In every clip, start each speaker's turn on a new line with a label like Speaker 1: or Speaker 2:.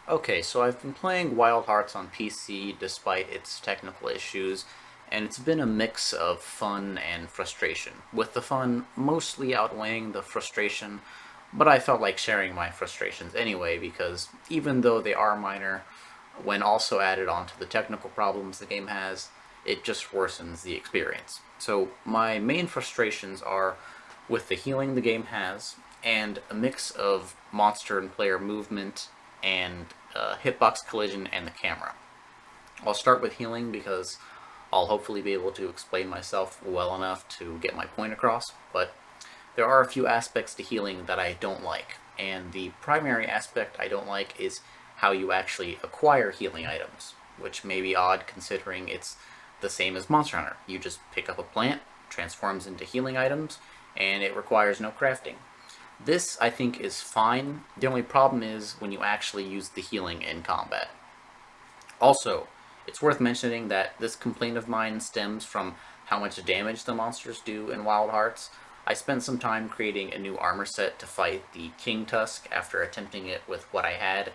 Speaker 1: Okay, so I've been playing Wild Hearts on PC despite its technical issues, and it's been a mix of fun and frustration, with the fun mostly outweighing the frustration, but I felt like sharing my frustrations anyway because even though they are minor, when also added onto the technical problems the game has, it just worsens the experience. So my main frustrations are with the healing the game has, and a mix of monster and player movement and hitbox collision and the camera. I'll start with healing because I'll hopefully be able to explain myself well enough to get my point across, but there are a few aspects to healing that I don't like, and the primary aspect I don't like is how you actually acquire healing items, which may be odd considering it's the same as Monster Hunter. You just pick up a plant, transforms into healing items, and it requires no crafting. This, I think, is fine. The only problem is when you actually use the healing in combat. Also, it's worth mentioning that this complaint of mine stems from how much damage the monsters do in Wild Hearts. I spent some time creating a new armor set to fight the King Tusk after attempting it with what I had,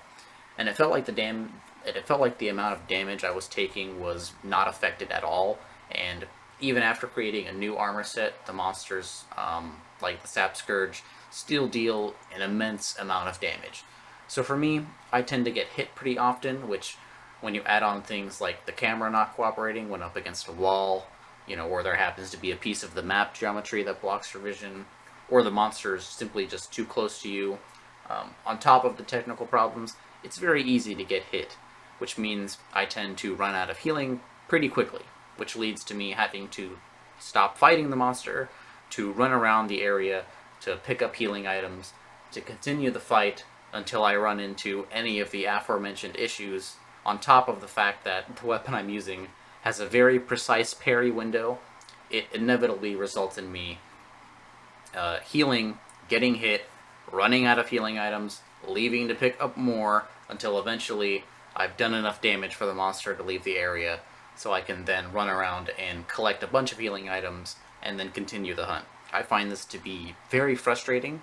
Speaker 1: and it felt like the amount of damage I was taking was not affected at all. And even after creating a new armor set, the monsters, like the Sap Scourge, still deal an immense amount of damage. So for me, I tend to get hit pretty often, which when you add on things like the camera not cooperating when up against a wall, or there happens to be a piece of the map geometry that blocks your vision, or the monster's simply just too close to you, on top of the technical problems, it's very easy to get hit, which means I tend to run out of healing pretty quickly, which leads to me having to stop fighting the monster, to run around the area, to pick up healing items, to continue the fight until I run into any of the aforementioned issues, on top of the fact that the weapon I'm using has a very precise parry window. It inevitably results in me healing, getting hit, running out of healing items, leaving to pick up more until eventually I've done enough damage for the monster to leave the area, so I can then run around and collect a bunch of healing items and then continue the hunt. I find this to be very frustrating,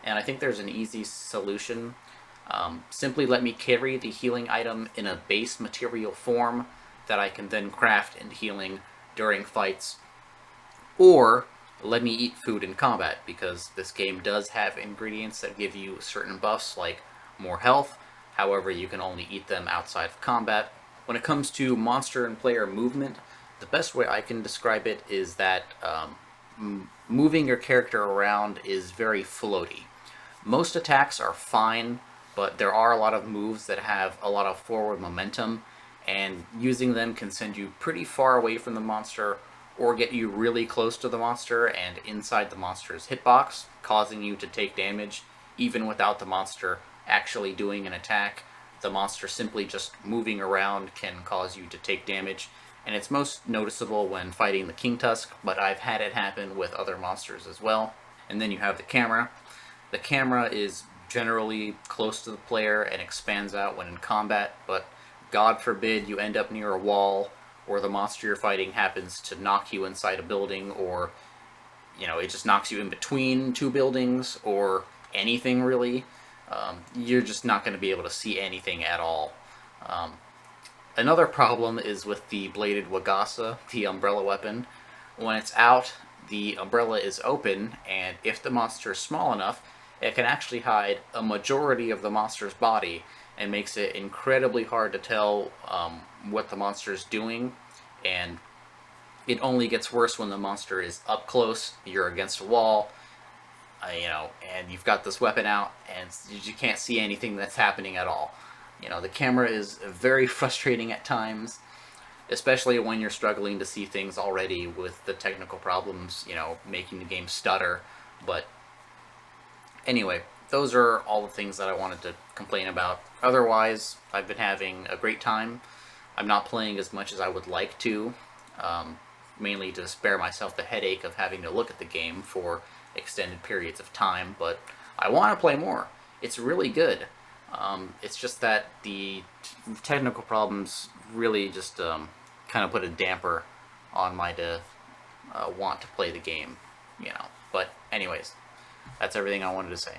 Speaker 1: and I think there's an easy solution. Simply let me carry the healing item in a base material form that I can then craft into healing during fights, or let me eat food in combat, because this game does have ingredients that give you certain buffs like more health. However, you can only eat them outside of combat. When it comes to monster and player movement, the best way I can describe it is that moving your character around is very floaty. Most attacks are fine, but there are a lot of moves that have a lot of forward momentum, and using them can send you pretty far away from the monster or get you really close to the monster and inside the monster's hitbox, causing you to take damage even without the monster actually doing an attack. The monster simply just moving around can cause you to take damage, and it's most noticeable when fighting the King Tusk, but I've had it happen with other monsters as well. And then you have the camera. The camera is generally close to the player and expands out when in combat, but God forbid you end up near a wall, or the monster you're fighting happens to knock you inside a building, or it just knocks you in between two buildings, or anything really. You're just not going to be able to see anything at all. Um, Another problem is with the bladed Wagasa, the umbrella weapon. When it's out, the umbrella is open, and if the monster is small enough, it can actually hide a majority of the monster's body, and makes it incredibly hard to tell what the monster is doing. And it only gets worse when the monster is up close, you're against a wall, and you've got this weapon out, and you can't see anything that's happening at all. The camera is very frustrating at times, especially when you're struggling to see things already with the technical problems, making the game stutter. But anyway, those are all the things that I wanted to complain about. Otherwise, I've been having a great time. I'm not playing as much as I would like to, mainly to spare myself the headache of having to look at the game for extended periods of time, but I want to play more. It's really good. It's just that the technical problems really just kind of put a damper on my want to play the game. But anyways, that's everything I wanted to say.